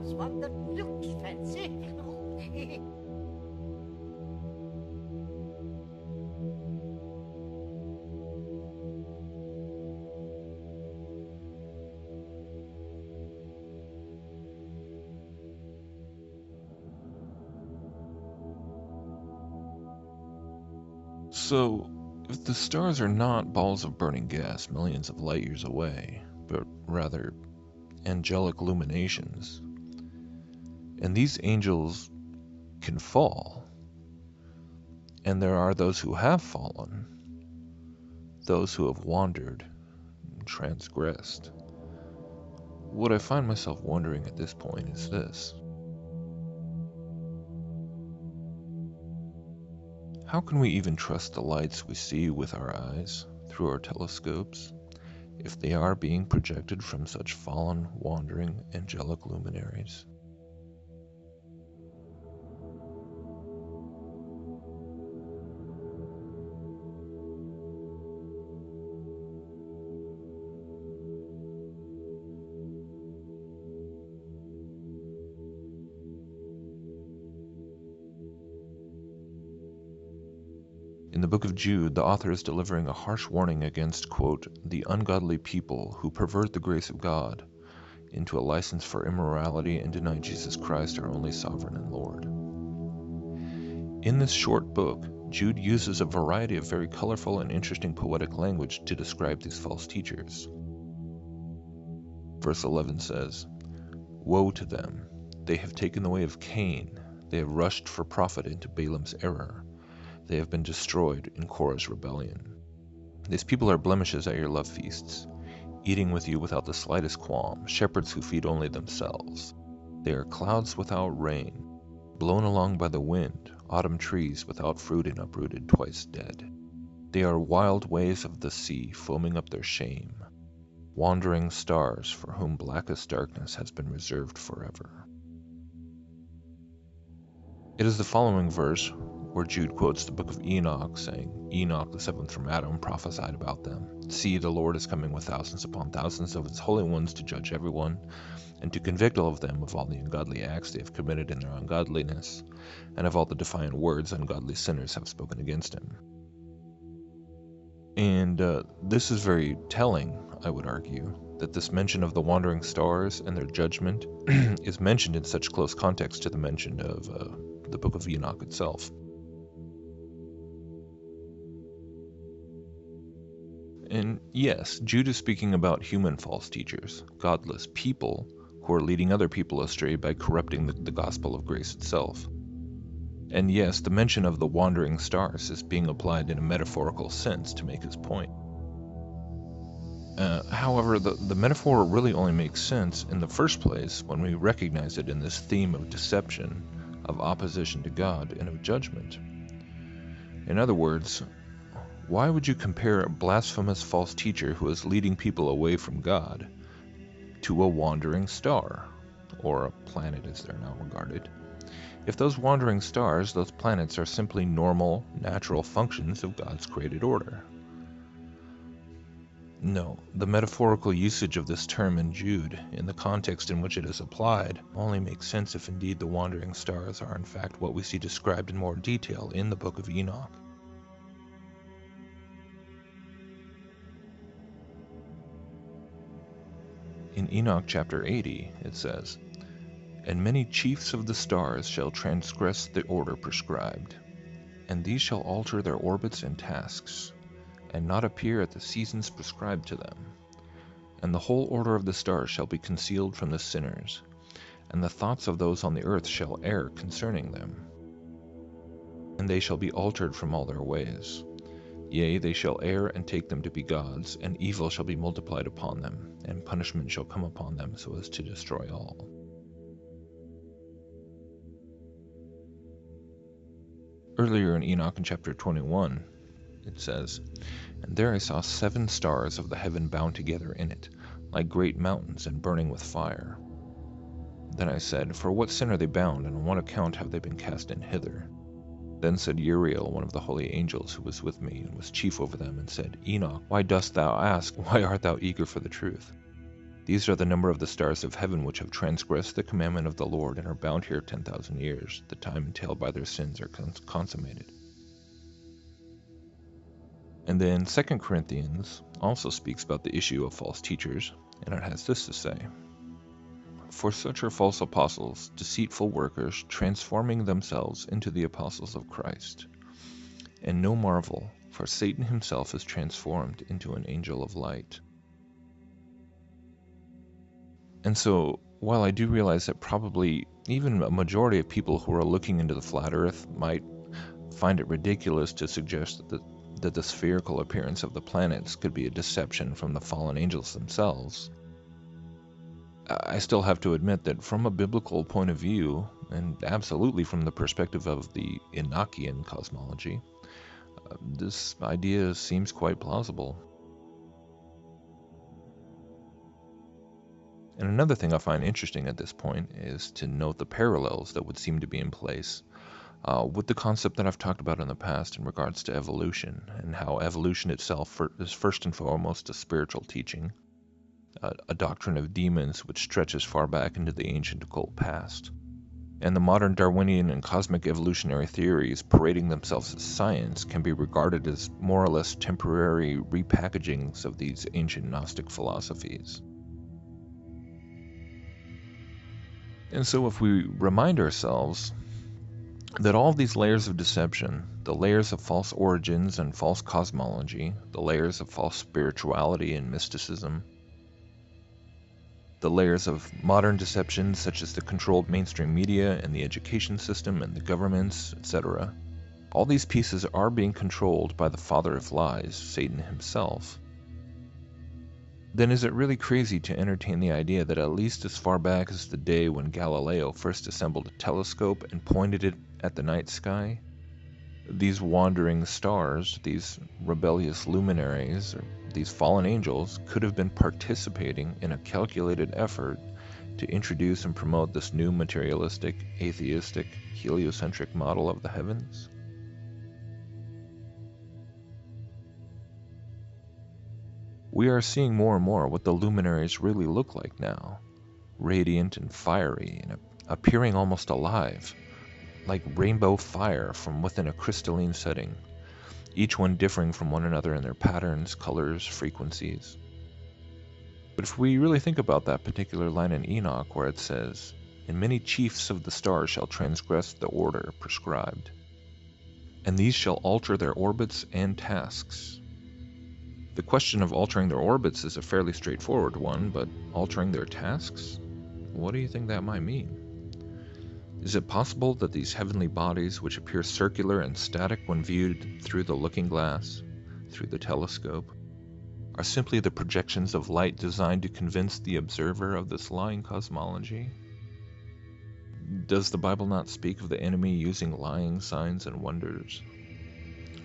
perhaps one that looks fancy. So, if the stars are not balls of burning gas millions of light years away, but rather angelic illuminations, and these angels can fall, and there are those who have fallen, those who have wandered and transgressed, what I find myself wondering at this point is this. How can we even trust the lights we see with our eyes through our telescopes if they are being projected from such fallen, wandering, angelic luminaries? In the book of Jude, the author is delivering a harsh warning against, quote, the ungodly people who pervert the grace of God into a license for immorality and deny Jesus Christ, our only sovereign and Lord. In this short book, Jude uses a variety of very colorful and interesting poetic language to describe these false teachers. Verse 11 says, "Woe to them! They have taken the way of Cain. They have rushed for profit into Balaam's error. They have been destroyed in Korah's rebellion. These people are blemishes at your love feasts, eating with you without the slightest qualm, shepherds who feed only themselves. They are clouds without rain, blown along by the wind, autumn trees without fruit and uprooted, twice dead. They are wild waves of the sea, foaming up their shame, wandering stars for whom blackest darkness has been reserved forever." It is the following verse where Jude quotes the book of Enoch, saying, "Enoch, the seventh from Adam, prophesied about them. See, the Lord is coming with thousands upon thousands of his holy ones to judge everyone, and to convict all of them of all the ungodly acts they have committed in their ungodliness, and of all the defiant words ungodly sinners have spoken against him." And this is very telling, I would argue, that this mention of the wandering stars and their judgment is mentioned in such close context to the mention of the book of Enoch itself. And yes, Jude is speaking about human false teachers, godless people who are leading other people astray by corrupting the gospel of grace itself. And yes, the mention of the wandering stars is being applied in a metaphorical sense to make his point. However, the metaphor really only makes sense in the first place when we recognize it in this theme of deception, of opposition to God, and of judgment. In other words, why would you compare a blasphemous false teacher who is leading people away from God to a wandering star, or a planet as they're now regarded, if those wandering stars, those planets, are simply normal, natural functions of God's created order? No, the metaphorical usage of this term in Jude, in the context in which it is applied, only makes sense if indeed the wandering stars are in fact what we see described in more detail in the book of Enoch. In Enoch chapter 80, it says, "And many chiefs of the stars shall transgress the order prescribed, and these shall alter their orbits and tasks, and not appear at the seasons prescribed to them. And the whole order of the stars shall be concealed from the sinners, and the thoughts of those on the earth shall err concerning them. And they shall be altered from all their ways. Yea, they shall err and take them to be gods, and evil shall be multiplied upon them, and punishment shall come upon them so as to destroy all." Earlier in Enoch in chapter 21, it says, "And there I saw 7 stars of the heaven bound together in it, like great mountains and burning with fire. Then I said, For what sin are they bound, and on what account have they been cast in hither? Then said Uriel, one of the holy angels who was with me, and was chief over them, and said, Enoch, why dost thou ask? Why art thou eager for the truth? These are the number of the stars of heaven which have transgressed the commandment of the Lord and are bound here 10,000 years. The time entailed by their sins are consummated. And then 2 Corinthians also speaks about the issue of false teachers, and it has this to say: For such are false apostles, deceitful workers, transforming themselves into the apostles of Christ. And no marvel, for Satan himself is transformed into an angel of light. And so, while I do realize that probably even a majority of people who are looking into the flat earth might find it ridiculous to suggest that the spherical appearance of the planets could be a deception from the fallen angels themselves, I still have to admit that from a biblical point of view, and absolutely from the perspective of the Enochian cosmology, this idea seems quite plausible. And another thing I find interesting at this point is to note the parallels that would seem to be in place with the concept that I've talked about in the past in regards to evolution, and how evolution itself is first and foremost a spiritual teaching, a doctrine of demons which stretches far back into the ancient occult past. And the modern Darwinian and cosmic evolutionary theories parading themselves as science can be regarded as more or less temporary repackagings of these ancient Gnostic philosophies. And so if we remind ourselves that all these layers of deception, the layers of false origins and false cosmology, the layers of false spirituality and mysticism, the layers of modern deception such as the controlled mainstream media and the education system and the governments, etc., all these pieces are being controlled by the father of lies, Satan himself, then is it really crazy to entertain the idea that at least as far back as the day when Galileo first assembled a telescope and pointed it at the night sky, these wandering stars, these rebellious luminaries, or these fallen angels could have been participating in a calculated effort to introduce and promote this new materialistic, atheistic, heliocentric model of the heavens? We are seeing more and more what the luminaries really look like now, radiant and fiery and appearing almost alive, like rainbow fire from within a crystalline setting, each one differing from one another in their patterns, colors, frequencies. But if we really think about that particular line in Enoch where it says, "And many chiefs of the stars shall transgress the order prescribed, and these shall alter their orbits and tasks." The question of altering their orbits is a fairly straightforward one, but altering their tasks? What do you think that might mean? Is it possible that these heavenly bodies, which appear circular and static when viewed through the looking glass, through the telescope, are simply the projections of light designed to convince the observer of this lying cosmology? Does the Bible not speak of the enemy using lying signs and wonders?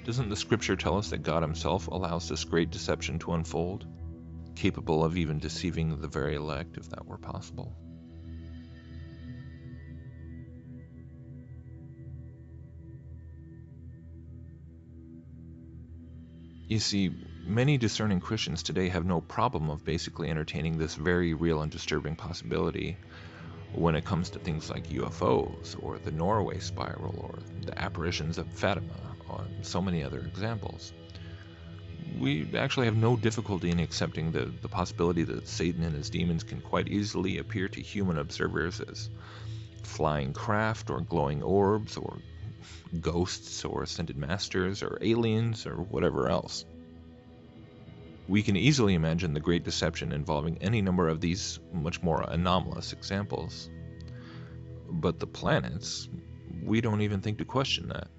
Doesn't the scripture tell us that God himself allows this great deception to unfold, capable of even deceiving the very elect if that were possible? You see, many discerning Christians today have no problem of basically entertaining this very real and disturbing possibility when it comes to things like UFOs, or the Norway spiral, or the apparitions of Fatima, and so many other examples. We actually have no difficulty in accepting the possibility that Satan and his demons can quite easily appear to human observers as flying craft, or glowing orbs, or ghosts, or ascended masters, or aliens, or whatever else. We can easily imagine the great deception involving any number of these much more anomalous examples. But the planets, we don't even think to question that.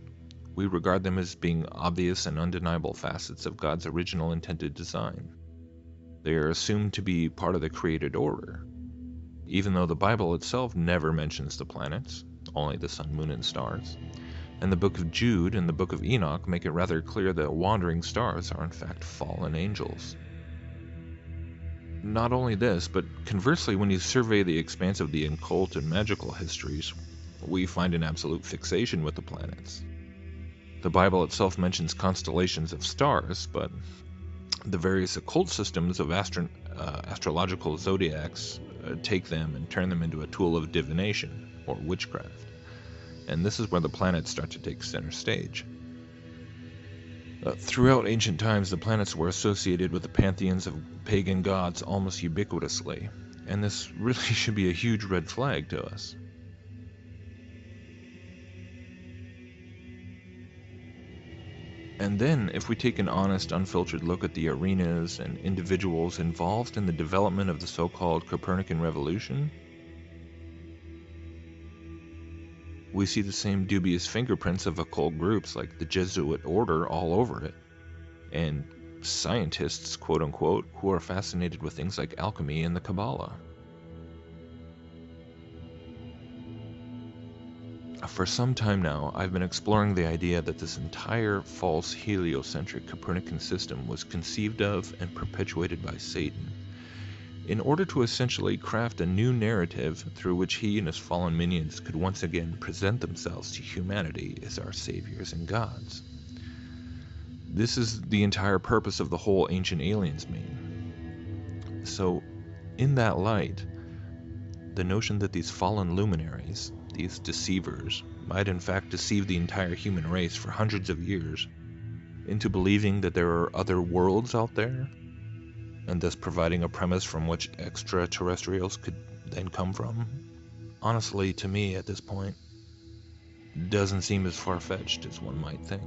We regard them as being obvious and undeniable facets of God's original intended design. They are assumed to be part of the created order, even though the Bible itself never mentions the planets, only the sun, moon, and stars. And the book of Jude and the book of Enoch make it rather clear that wandering stars are in fact fallen angels. Not only this, but conversely, when you survey the expanse of the occult and magical histories, we find an absolute fixation with the planets. The Bible itself mentions constellations of stars, but the various occult systems of astrological zodiacs take them and turn them into a tool of divination or witchcraft. And this is where the planets start to take center stage. Throughout ancient times, the planets were associated with the pantheons of pagan gods almost ubiquitously, and this really should be a huge red flag to us. And then, if we take an honest, unfiltered look at the arenas and individuals involved in the development of the so-called Copernican revolution, we see the same dubious fingerprints of occult groups like the Jesuit order all over it, and scientists, quote-unquote, who are fascinated with things like alchemy and the Kabbalah. For some time now, I've been exploring the idea that this entire false heliocentric Copernican system was conceived of and perpetuated by Satan, in order to essentially craft a new narrative through which he and his fallen minions could once again present themselves to humanity as our saviors and gods. This is the entire purpose of the whole Ancient Aliens meme. So, in that light, the notion that these fallen luminaries, these deceivers, might in fact deceive the entire human race for hundreds of years into believing that there are other worlds out there, and thus providing a premise from which extraterrestrials could then come from, honestly, to me at this point, doesn't seem as far-fetched as one might think.